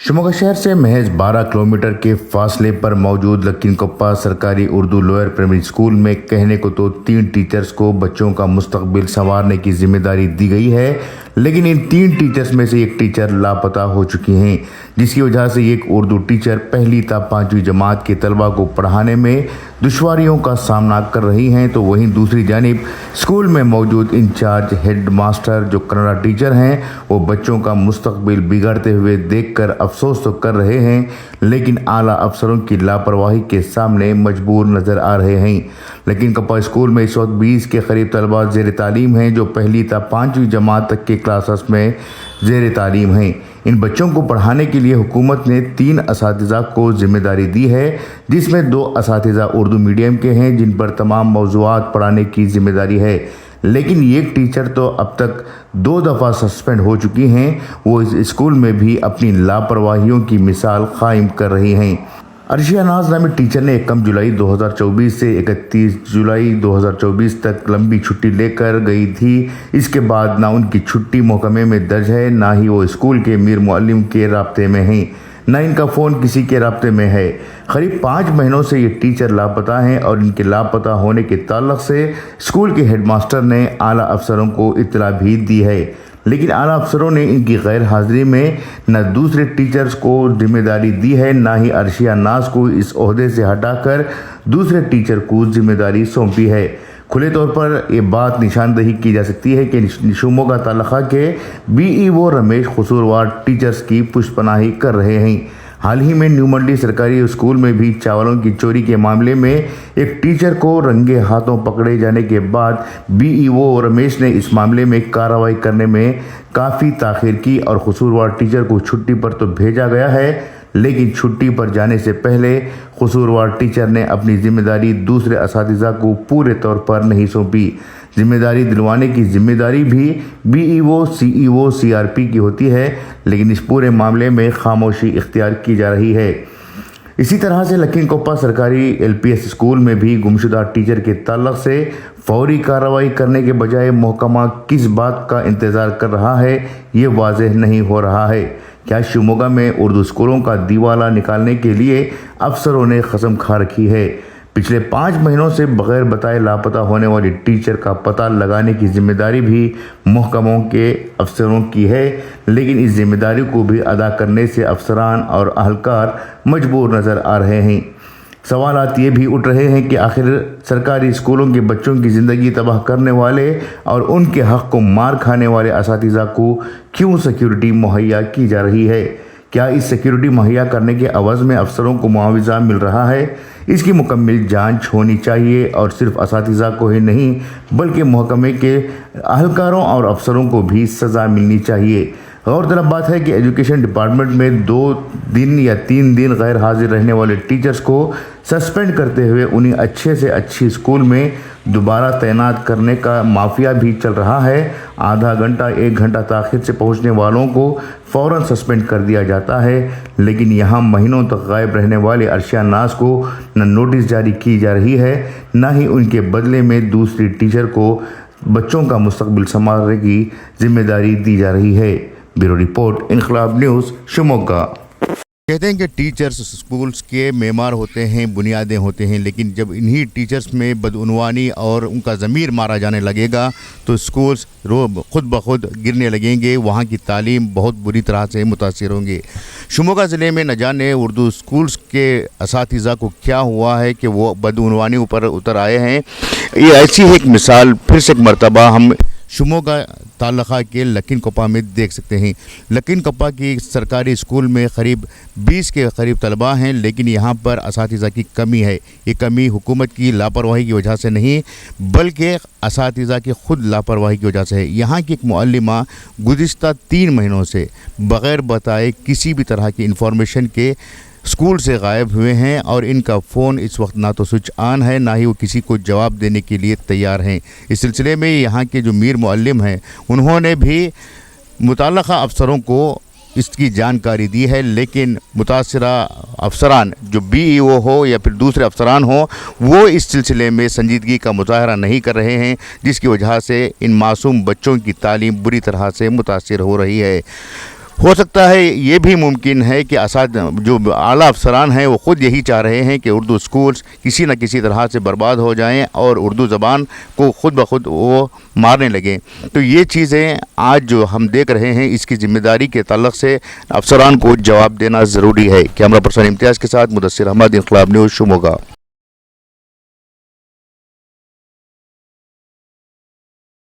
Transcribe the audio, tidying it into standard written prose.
शिमोगा शहर से महज 12 किलोमीटर के फासले पर मौजूद लक्कीनकुप्पा सरकारी उर्दू लोअर प्राइमरी स्कूल में कहने को तो 3 टीचर्स को बच्चों का मुस्तकबिल संवारने की जिम्मेदारी दी गई है, लेकिन इन 3 टीचर्स में से एक टीचर लापता हो चुकी हैं, जिसकी वजह से एक उर्दू टीचर पहली ता 5वीं जमात के तलबा को पढ़ाने में दुश्वारियों का सामना कर रही हैं। तो वहीं दूसरी जानिब स्कूल में मौजूद इंचार्ज हेड मास्टर जो कन्नड़ा टीचर हैं, वो बच्चों का मुस्तकबिल बिगड़ते हुए देखकर अफसोस तो कर रहे हैं, लेकिन आला अफसरों की लापरवाही के सामने मजबूर नज़र आ रहे हैं। लक्कीनकुप्पा स्कूल में इस वक्त 20 के करीब तलबा ज़ेर तालीम हैं, जो पहली ता 5वीं जमात तक के क्लासेस में ज़ेर तालीम हैं। इन बच्चों को पढ़ाने के लिए हुकूमत ने 3 असातिज़ा को ज़िम्मेदारी दी है, जिसमें 2 असातिज़ा उर्दू मीडियम के हैं, जिन पर तमाम मौज़ूआत पढ़ाने की ज़िम्मेदारी है, लेकिन एक टीचर तो अब तक 2 दफ़ा सस्पेंड हो चुकी हैं। वो इस स्कूल में भी अपनी लापरवाहियों की मिसाल कायम कर रही हैं। अर्शिया नाज नामी टीचर ने 1 जुलाई 2024 से 31 जुलाई 2024 तक लंबी छुट्टी लेकर गई थी। इसके बाद ना उनकी छुट्टी महकमे में दर्ज है, ना ही वो स्कूल के मीर मुअल्लिम के राब्ते में हैं, न इनका फ़ोन किसी के राब्ते में है। करीब 5 महीनों से ये टीचर लापता हैं और इनके लापता होने के ताल्लुक़ से स्कूल के हेडमास्टर ने आला अफसरों को इत्तला भी दी है, लेकिन आला अफसरों ने इनकी गैर हाज़िरी में न दूसरे टीचर्स को जिम्मेदारी दी है, ना ही अर्शिया नाज को इस ओहदे से हटाकर दूसरे टीचर को जिम्मेदारी सौंपी है। खुले तौर पर ये बात निशानदही की जा सकती है कि शिमोगा तालुका के BEO रमेश कसूरवार टीचर्स की पुष्पनाही कर रहे हैं। हाल ही में न्यू मंडी सरकारी स्कूल में भी चावलों की चोरी के मामले में एक टीचर को रंगे हाथों पकड़े जाने के बाद BEO रमेश ने इस मामले में कार्रवाई करने में काफ़ी ताख़ीर की और कसूरवार टीचर को छुट्टी पर तो भेजा गया है, लेकिन छुट्टी पर जाने से पहले कसूरवार टीचर ने अपनी जिम्मेदारी दूसरे असातिज़ा को पूरे तौर पर नहीं सौंपी। जिम्मेदारी दिलवाने की जिम्मेदारी भी BEO, CEO, CRP की होती है, लेकिन इस पूरे मामले में खामोशी इख्तियार की जा रही है। इसी तरह से लक्कीनकुप्पा सरकारी LPS स्कूल में भी गुमशुदा टीचर के ताल्लुक़ से फौरी कार्रवाई करने के बजाय महकमा किस बात का इंतज़ार कर रहा है, ये वाज़ेह नहीं हो रहा है। क्या शिमोगा में उर्दू स्कूलों का दीवाला निकालने के लिए अफसरों ने कसम खा रखी है? पिछले 5 महीनों से बगैर बताए लापता होने वाली टीचर का पता लगाने की जिम्मेदारी भी महकमों के अफसरों की है, लेकिन इस जिम्मेदारी को भी अदा करने से अफसरान और अहलकार मजबूर नज़र आ रहे हैं। सवालात ये भी उठ रहे हैं कि आखिर सरकारी स्कूलों के बच्चों की ज़िंदगी तबाह करने वाले और उनके हक़ को मार खाने वाले असातिज़ा को क्यों सिक्योरिटी मुहैया की जा रही है? क्या इस सिक्योरिटी मुहैया करने के अवज़ में अफसरों को मुआवजा मिल रहा है? इसकी मुकम्मल जांच होनी चाहिए और सिर्फ असातिज़ा को ही नहीं बल्कि महकमे के अहलकारों और अफसरों को भी सज़ा मिलनी चाहिए। गौरतलब बात है कि एजुकेशन डिपार्टमेंट में 2 दिन या 3 दिन गैर हाजिर रहने वाले टीचर्स को सस्पेंड करते हुए उन्हें अच्छे से अच्छी स्कूल में दोबारा तैनात करने का माफिया भी चल रहा है। आधा घंटा 1 घंटा ताख़ीर से पहुंचने वालों को फ़ौरन सस्पेंड कर दिया जाता है, लेकिन यहाँ महीनों तक गायब रहने वाले अर्शिया नाज को न नोटिस जारी की जा रही है, न ही उनके बदले में दूसरी टीचर को बच्चों का मुस्तकबिल संभालने की जिम्मेदारी दी जा रही है। ब्यूरो रिपोर्ट, इनकलाब न्यूज़, शिमोगा। कहते हैं कि टीचर्स स्कूल्स के मेमार होते हैं, बुनियादें होते हैं, लेकिन जब इन्हीं टीचर्स में बदउनवानी और उनका ज़मीर मारा जाने लगेगा तो स्कूल्स खुद ब खुद गिरने लगेंगे, वहाँ की तालीम बहुत बुरी तरह से मुतासिर होंगे। शिमोगा ज़िले में न जाने उर्दू स्कूल्स के असातिज़ा को क्या हुआ है कि वो बदउनवानी ऊपर उतर आए हैं। ये ऐसी एक मिसाल फिर से एक मरतबा हम शिमोगा तालुका के लक्कीनकुप्पा में देख सकते हैं। लक्कीनकुप्पा की सरकारी स्कूल में करीब 20 के करीब तलबा हैं, लेकिन यहाँ पर असातिज़ा की कमी है। ये कमी हुकूमत की लापरवाही की वजह से नहीं बल्कि असातिज़ा की खुद लापरवाही की वजह से है। यहाँ की एक मुअल्लिमा गुज़िश्ता 3 महीनों से बग़ैर बताए किसी भी तरह की इंफॉर्मेशन के स्कूल से गायब हुए हैं और इनका फ़ोन इस वक्त ना तो स्विच ऑन है, ना ही वो किसी को जवाब देने के लिए तैयार हैं। इस सिलसिले में यहाँ के जो मीर मुअल्लिम हैं उन्होंने भी मुताल्लिक़ा अफसरों को इसकी जानकारी दी है, लेकिन मुतासिरा अफसरान जो BEO हो या फिर दूसरे अफसरान हो वो इस सिलसिले में संजीदगी का मुजाहरा नहीं कर रहे हैं, जिसकी वजह से इन मासूम बच्चों की तालीम बुरी तरह से मुतासिर हो रही है। ہو سکتا ہے یہ بھی ممکن ہے کہ جو اعلیٰ افسران ہیں وہ خود یہی چاہ رہے ہیں کہ اردو اسکولز کسی نہ کسی طرح سے برباد ہو جائیں اور اردو زبان کو خود بخود وہ مارنے لگیں. تو یہ چیزیں آج جو ہم دیکھ رہے ہیں اس کی ذمہ داری کے تعلق سے افسران کو جواب دینا ضروری ہے. کیمرہ پرسن امتیاز کے ساتھ مدثر احمد، انقلاب نیوز، شموگا.